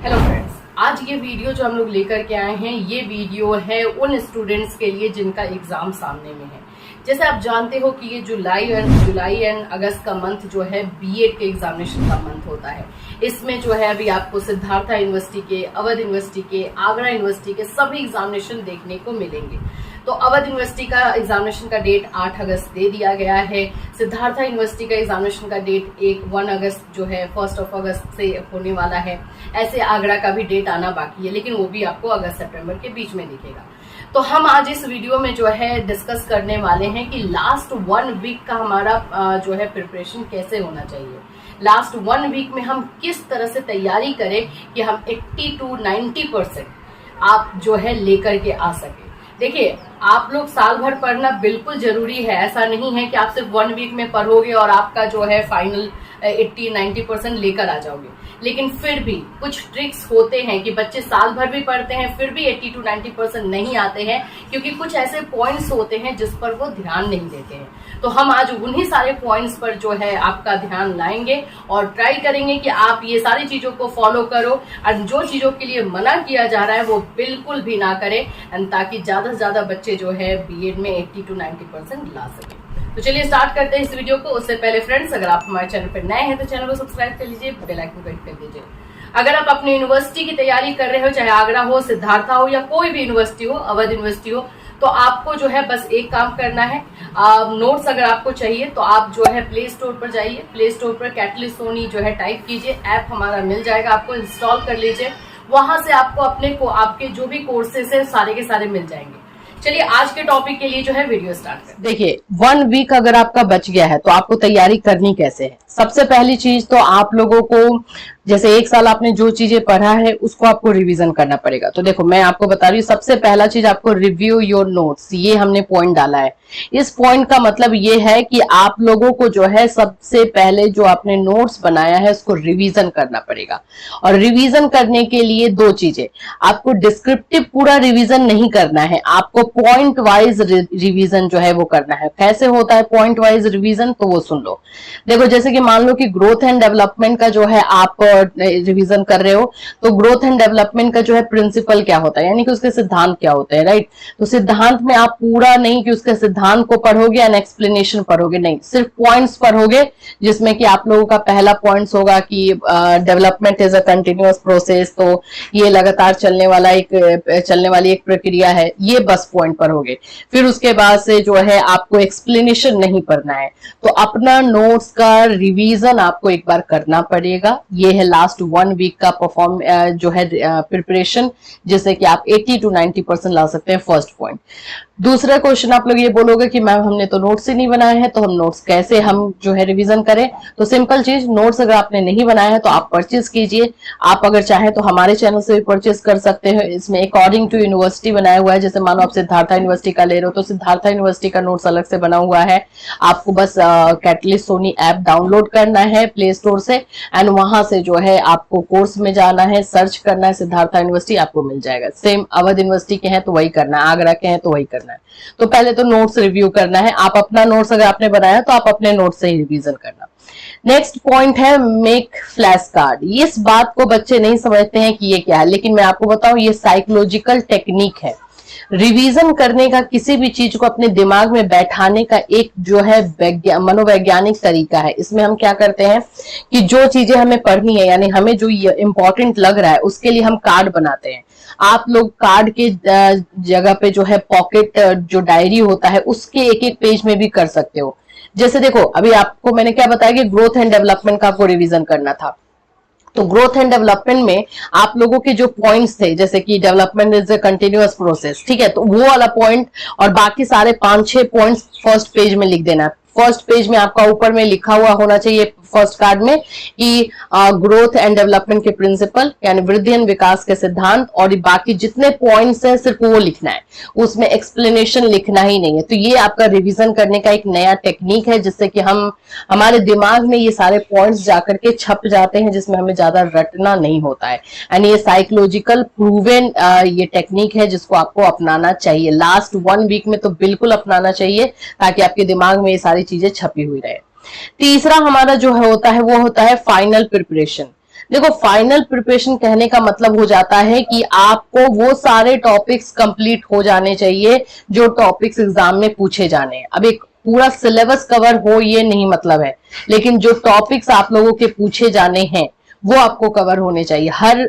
Hello friends, आज ये video जो हम लोग लेकर के आए हैं, ये वीडियो है उन स्टूडेंट्स के लिए जिनका एग्जाम सामने में है। जैसे आप जानते हो कि ये जुलाई एंड अगस्त का मंथ जो है बीएड के एग्जामिनेशन का मंथ होता है। इसमें जो है अभी आपको सिद्धार्था यूनिवर्सिटी के, अवध यूनिवर्सिटी के, आगरा यूनिवर्सिटी के सभी एग्जामिनेशन देखने को मिलेंगे। तो अवध यूनिवर्सिटी का एग्जामिनेशन का डेट 8 अगस्त दे दिया गया है। सिद्धार्था यूनिवर्सिटी का एग्जामिनेशन का डेट 1 अगस्त जो है 1 अगस्त से होने वाला है। ऐसे आगरा का भी डेट आना बाकी है, लेकिन वो भी आपको अगस्त सितंबर के बीच में दिखेगा। तो हम आज इस वीडियो में जो है डिस्कस करने वाले हैं कि लास्ट 1 वीक का हमारा जो है प्रिपरेशन कैसे होना चाहिए। लास्ट 1 वीक में हम किस तरह से तैयारी करें कि हम 80 to 90% आप जो है लेकर के आ सके। देखिए, आप लोग साल भर पढ़ना बिल्कुल जरूरी है। ऐसा नहीं है कि आप सिर्फ 1 वीक में पढ़ोगे और आपका जो है फाइनल 80-90% लेकर आ जाओगे। लेकिन फिर भी कुछ ट्रिक्स होते हैं कि बच्चे साल भर भी पढ़ते हैं फिर भी 80 to 90% नहीं आते हैं, क्योंकि कुछ ऐसे पॉइंट्स होते हैं जिस पर वो ध्यान नहीं देते हैं। तो हम आज उन्हीं सारे पॉइंट्स पर जो है आपका ध्यान लाएंगे और ट्राई करेंगे कि आप ये सारी चीजों को फॉलो करो और जो चीजों के लिए मना किया जा रहा है वो बिल्कुल भी ना करें, ताकि ज्यादा से ज्यादा बच्चे जो है बीएड में 80 to 90% ला सके। तो चलिए स्टार्ट करते हैं इस वीडियो को। उससे पहले फ्रेंड्स, अगर आप हमारे चैनल पर नए हैं तो चैनल को सब्सक्राइब कर लीजिए, बेल आइकन को हिट कर दीजिए। अगर आप अपनी यूनिवर्सिटी की तैयारी कर रहे हो, चाहे आगरा हो, सिद्धार्था हो या कोई भी यूनिवर्सिटी हो, अवध यूनिवर्सिटी हो, तो आपको जो है बस एक काम करना है। नोट्स अगर आपको चाहिए तो आप जो है प्ले स्टोर पर जाइए, प्ले स्टोर पर कैटलिस्ट सोनी जो है टाइप कीजिए, ऐप हमारा मिल जाएगा, आपको इंस्टॉल कर लीजिए। वहां से आपको आपके जो भी कोर्सेस है सारे के सारे मिल जाएंगे। चलिए आज के टॉपिक के लिए जो है वीडियो स्टार्ट करें। देखिए, 1 वीक अगर आपका बच गया है तो आपको तैयारी करनी कैसे है। सबसे पहली चीज तो आप लोगों को, जैसे 1 साल आपने जो चीजें पढ़ा है उसको आपको रिवीजन करना पड़ेगा। तो देखो, मैं आपको बता रही हूँ, सबसे पहला चीज आपको रिव्यू योर नोट्स, ये हमने पॉइंट डाला है। इस पॉइंट का मतलब ये है कि आप लोगों को जो है सबसे पहले जो आपने नोट्स बनाया है उसको रिवीजन करना पड़ेगा। और रिवीजन करने के लिए 2 चीजें, आपको डिस्क्रिप्टिव पूरा रिवीजन नहीं करना है, आपको पॉइंट वाइज रिवीजन जो है वो करना है। कैसे होता है पॉइंट वाइज रिवीजन, तो वो सुन लो। देखो, जैसे कि मान लो कि ग्रोथ एंड डेवलपमेंट का जो है आप रिवीजन कर रहे हो, तो ग्रोथ एंड डेवलपमेंट का जो है प्रिंसिपल क्या होता है, यानी कि उसके सिद्धांत क्या होते हैं, राइट। तो सिद्धांत में आप पूरा नहीं कि उसके सिद्धांत को पढ़ोगे एंड एक्सप्लेनेशन पढ़ोगे, नहीं, सिर्फ पॉइंट्स पढ़ोगे। जिसमें कि आप लोगों का पहला पॉइंट्स होगा कि development is a continuous process, तो ये लगातार चलने वाली एक प्रक्रिया है, ये बस पॉइंट पढ़ोगे। फिर उसके बाद से जो है आपको एक्सप्लेनेशन नहीं पढ़ना है, तो अपना नोट्स का रिवीजन आपको एक बार करना पड़ेगा। ये है लास्ट 1 वीक का जो है प्रिपरेशन, जिससे कि आप 80 to 90% ला सकते हैं। First point. दूसरा क्वेश्चन, आप लोग ये बोलोगे कि मैम हमने तो नोट्स ही नहीं बनाए हैं, तो हम नोट्स कैसे हम जो है रिवीजन करें। तो सिंपल चीज, नोट्स अगर आपने नहीं बनाया है तो आप परचेज कीजिए। आप अगर चाहें तो हमारे चैनल से भी परचेज कर सकते हैं। इसमें अकॉर्डिंग टू यूनिवर्सिटी बनाया हुआ है। जैसे मानो आप सिद्धार्था यूनिवर्सिटी का ले रहे हो तो सिद्धार्था यूनिवर्सिटी का नोट्स अलग से बना हुआ है। आपको बस कैटलिस्ट सोनी ऐप डाउनलोड करना है प्ले स्टोर से, एंड वहां से जो है आपको कोर्स में जाना है, सर्च करना है सिद्धार्था यूनिवर्सिटी, आपको मिल जाएगा। सेम अवध यूनिवर्सिटी के हैं तो वही करना है, आगरा के हैं तो वही करना है। तो पहले तो नोट्स रिव्यू करना है। आप अपना नोट्स अगर आपने बनाया तो आप अपने नोट्स से ही रिवीजन करना। नेक्स्ट पॉइंट है मेक फ्लैश कार्ड। इस बात को बच्चे नहीं समझते हैं कि ये क्या है, लेकिन मैं आपको बताऊं, ये साइकोलॉजिकल टेक्निक है। रिवीजन करने का, किसी भी चीज को अपने दिमाग में बैठाने का एक जो है मनोवैज्ञानिक तरीका है। इसमें हम क्या करते हैं कि जो चीजें हमें पढ़नी है, यानी हमें जो इंपॉर्टेंट लग रहा है, उसके लिए हम कार्ड बनाते हैं। आप लोग कार्ड के जगह पे जो है पॉकेट जो डायरी होता है उसके एक पेज में भी कर सकते हो। जैसे देखो, अभी आपको मैंने क्या बताया कि ग्रोथ एंड डेवलपमेंट का आपको रिवीजन करना था, तो ग्रोथ एंड डेवलपमेंट में आप लोगों के जो पॉइंट्स थे, जैसे कि development is a continuous process, ठीक है, तो वो वाला पॉइंट और बाकी सारे 5-6 पॉइंट्स फर्स्ट पेज में लिख देना। फर्स्ट पेज में आपका ऊपर में लिखा हुआ होना चाहिए फर्स्ट कार्ड में कि ग्रोथ एंड डेवलपमेंट के प्रिंसिपल, यानी वृद्धि एंड विकास के सिद्धांत, और बाकी जितने पॉइंट्स हैं सिर्फ वो लिखना है, उसमें एक्सप्लेनेशन लिखना ही नहीं है। तो ये आपका रिवीजन करने का एक नया टेक्निक है, जिससे कि हमारे दिमाग में ये सारे पॉइंट्स जाकर के छप जाते हैं, जिसमें हमें ज्यादा रटना नहीं होता है। एंड ये साइकोलॉजिकल प्रूवन ये टेक्निक है जिसको आपको अपनाना चाहिए। लास्ट 1 वीक में तो बिल्कुल अपनाना चाहिए, ताकि आपके दिमाग में ये सारी चीजें छपी हुई रहे। तीसरा हमारा जो होता है वो होता है फाइनल प्रिपरेशन। देखो, फाइनल प्रिपरेशन कहने का मतलब हो जाता है कि आपको वो सारे टॉपिक्स कंप्लीट हो जाने चाहिए जो टॉपिक्स एग्जाम में पूछे जाने हैं। अब एक पूरा सिलेबस कवर हो ये नहीं मतलब है, लेकिन जो टॉपिक्स आप लोगों के पूछे जाने हैं वो आपको कवर होने चाहिए। हर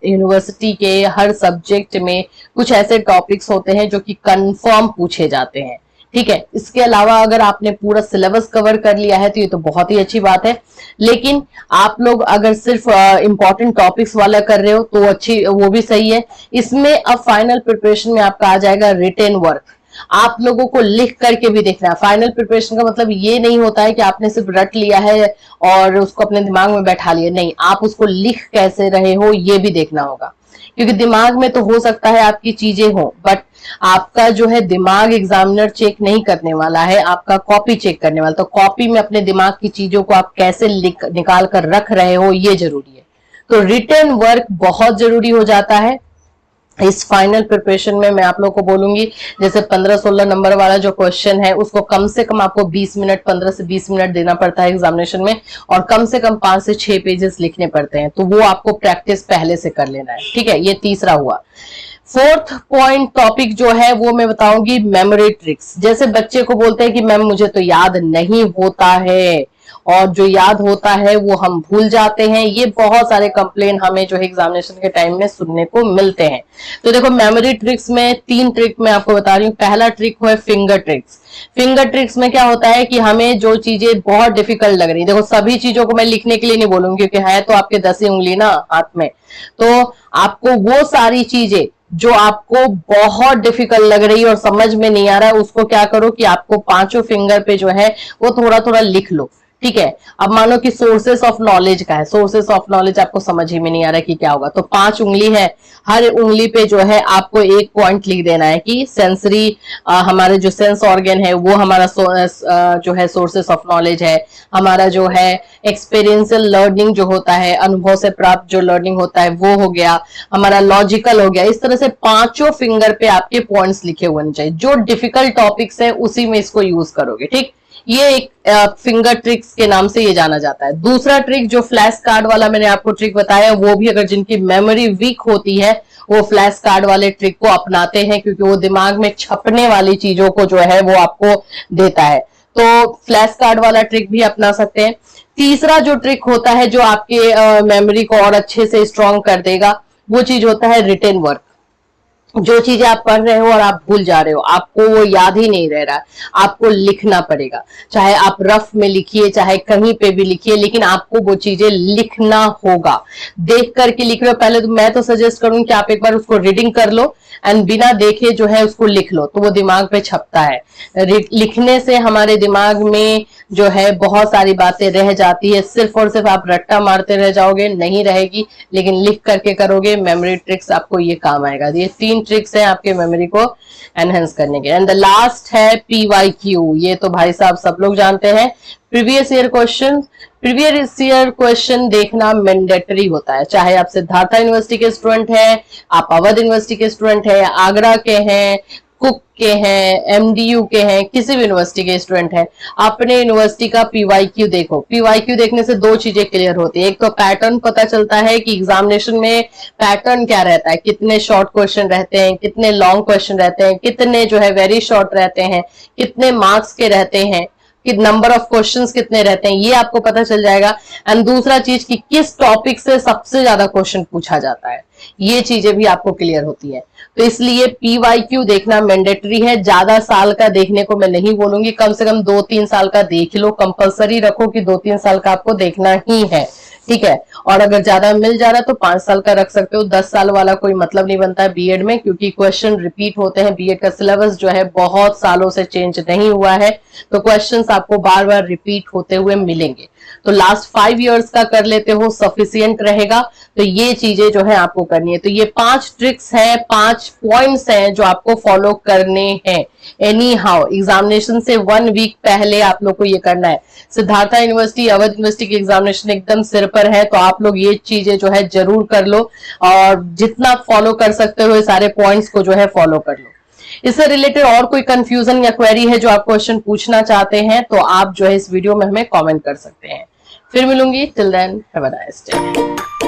यूनिवर्सिटी के हर सब्जेक्ट में कुछ ऐसे टॉपिक्स होते हैं जो कि कंफर्म पूछे जाते हैं, ठीक है। इसके अलावा अगर आपने पूरा सिलेबस कवर कर लिया है तो ये तो बहुत ही अच्छी बात है, लेकिन आप लोग अगर सिर्फ इंपॉर्टेंट टॉपिक्स वाला कर रहे हो तो अच्छी, वो भी सही है। इसमें अब फाइनल प्रिपरेशन में आपका आ जाएगा रिटेन वर्क। आप लोगों को लिख करके भी देखना है। फाइनल प्रिपरेशन का मतलब ये नहीं होता है कि आपने सिर्फ रट लिया है और उसको अपने दिमाग में बैठा लिया, नहीं, आप उसको लिख कैसे रहे हो ये भी देखना होगा। क्योंकि दिमाग में तो हो सकता है आपकी चीजें हो, बट आपका जो है दिमाग एग्जामिनर चेक नहीं करने वाला है, आपका कॉपी चेक करने वाला। तो कॉपी में अपने दिमाग की चीजों को आप कैसे निकाल कर रख रहे हो ये जरूरी है। तो रिटन वर्क बहुत जरूरी हो जाता है इस फाइनल प्रिपरेशन में। मैं आप लोगों को बोलूंगी, जैसे 15-16 नंबर वाला जो क्वेश्चन है उसको कम से कम आपको 20 मिनट, 15 से 20 मिनट देना पड़ता है एग्जामिनेशन में, और कम से कम 5 से 6 पेजेस लिखने पड़ते हैं। तो वो आपको प्रैक्टिस पहले से कर लेना है, ठीक है। ये तीसरा हुआ। फोर्थ पॉइंट टॉपिक जो है वो मैं बताऊंगी मेमोरी ट्रिक्स। जैसे बच्चे को बोलते हैं कि मैम मुझे तो याद नहीं होता है, और जो याद होता है वो हम भूल जाते हैं। ये बहुत सारे कंप्लेन हमें जो है एग्जामिनेशन के टाइम में सुनने को मिलते हैं। तो देखो, मेमोरी ट्रिक्स में 3 ट्रिक मैं आपको बता रही हूँ। पहला ट्रिक है फिंगर ट्रिक्स। फिंगर ट्रिक्स में क्या होता है कि हमें जो चीजें बहुत डिफिकल्ट लग रही है, देखो सभी चीजों को मैं लिखने के लिए नहीं बोलूंगी क्योंकि है तो आपके 10 ही उंगली ना हाथ में, तो आपको वो सारी चीजें जो आपको बहुत डिफिकल्ट लग रही है और समझ में नहीं आ रहा है, उसको क्या करो कि आपको 5 फिंगर पे जो है वो थोड़ा थोड़ा लिख लो, ठीक है। अब मानो कि सोर्सेस ऑफ नॉलेज का है, सोर्सेस ऑफ नॉलेज आपको समझ ही में नहीं आ रहा है कि क्या होगा, तो 5 उंगली है, हर उंगली पे जो है आपको एक पॉइंट लिख देना है कि सेंसरी, हमारे जो सेंस ऑर्गन है वो हमारा जो है सोर्सेस ऑफ नॉलेज है। हमारा जो है एक्सपीरियंशियल लर्निंग जो होता है, अनुभव से प्राप्त जो लर्निंग होता है वो हो गया, हमारा लॉजिकल हो गया। इस तरह से 5 फिंगर पे आपके पॉइंट्स लिखे हुए चाहिए। जो डिफिकल्ट टॉपिक्स है उसी में इसको यूज करोगे, ठीक। ये एक फिंगर ट्रिक्स के नाम से ये जाना जाता है। दूसरा ट्रिक जो फ्लैश कार्ड वाला मैंने आपको ट्रिक बताया, वो भी अगर जिनकी मेमोरी वीक होती है वो फ्लैश कार्ड वाले ट्रिक को अपनाते हैं, क्योंकि वो दिमाग में छपने वाली चीजों को जो है वो आपको देता है। तो फ्लैश कार्ड वाला ट्रिक भी अपना सकते हैं। तीसरा जो ट्रिक होता है जो आपके मेमोरी को और अच्छे से स्ट्रॉन्ग कर देगा, वो चीज होता है रिटेन वर्क। जो चीजें आप पढ़ रहे हो और आप भूल जा रहे हो, आपको वो याद ही नहीं रह रहा, आपको लिखना पड़ेगा। चाहे आप रफ में लिखिए, चाहे कहीं पे भी लिखिए, लेकिन आपको वो चीजें लिखना होगा। देख करके लिख रहे हो, पहले तो मैं तो सजेस्ट करूंगी कि आप एक बार उसको रीडिंग कर लो एंड बिना देखे जो है उसको लिख लो, तो वो दिमाग पे छपता है। लिखने से हमारे दिमाग में जो है बहुत सारी बातें रह जाती है, सिर्फ और सिर्फ आप रट्टा मारते रह जाओगे, नहीं रहेगी। लेकिन लिख करके करोगे, मेमोरी ट्रिक्स आपको ये काम आएगा। ये 3 ट्रिक्स हैं आपके मेमोरी को एनहेंस करने के। एंड द लास्ट है PYQ। ये तो भाई साहब सब लोग जानते हैं, previous year question. Previous year question देखना मैंडेटरी होता है, चाहे आप सिद्धार्था यूनिवर्सिटी के स्टूडेंट हैं, आप अवध यूनिवर्सिटी के स्टूडेंट हैं, आगरा के हैं, कुक के हैं, MDU के हैं, किसी भी यूनिवर्सिटी के स्टूडेंट हैं, अपने यूनिवर्सिटी का PYQ देखो। PYQ देखने से 2 चीजें क्लियर होती है। एक तो पैटर्न पता चलता है कि एग्जामिनेशन में पैटर्न क्या रहता है, कितने शॉर्ट क्वेश्चन रहते हैं, कितने लॉन्ग क्वेश्चन रहते हैं, कितने जो है वेरी शॉर्ट रहते हैं, कितने मार्क्स के रहते हैं, कि नंबर ऑफ क्वेश्चंस कितने रहते हैं, ये आपको पता चल जाएगा। एंड दूसरा चीज कि किस टॉपिक से सबसे ज्यादा क्वेश्चन पूछा जाता है, ये चीजें भी आपको क्लियर होती है। तो इसलिए PYQ देखना मैंडेटरी है। ज्यादा साल का देखने को मैं नहीं बोलूंगी, कम से कम 2-3 साल का देख लो, कंपलसरी रखो कि 2-3 साल का आपको देखना ही है, ठीक है। और अगर ज्यादा मिल जा रहा है तो 5 साल का रख सकते हो। 10 साल वाला कोई मतलब नहीं बनता है बीएड में, क्योंकि क्वेश्चन रिपीट होते हैं। बीएड का सिलेबस जो है बहुत सालों से चेंज नहीं हुआ है, तो क्वेश्चंस आपको बार बार रिपीट होते हुए मिलेंगे। तो लास्ट 5 इयर्स का कर लेते हो, सफिशियंट रहेगा। तो ये चीजें जो है आपको करनी है। तो ये 5 ट्रिक्स हैं, 5 पॉइंट्स हैं जो आपको फॉलो करने हैं। एनी हाउ एग्जामिनेशन से 1 वीक पहले आप लोग को ये करना है। सिद्धार्था यूनिवर्सिटी, अवध यूनिवर्सिटी की एग्जामिनेशन एकदम सिर पर है, तो आप लोग ये चीजें जो है जरूर कर लो, और जितना फॉलो कर सकते हो सारे पॉइंट्स को जो है फॉलो कर लो। इससे रिलेटेड और कोई कंफ्यूजन या क्वेरी है जो आप क्वेश्चन पूछना चाहते हैं, तो आप जो है इस वीडियो में हमें कमेंट कर सकते हैं। फिर मिलूंगी, till then have a nice day.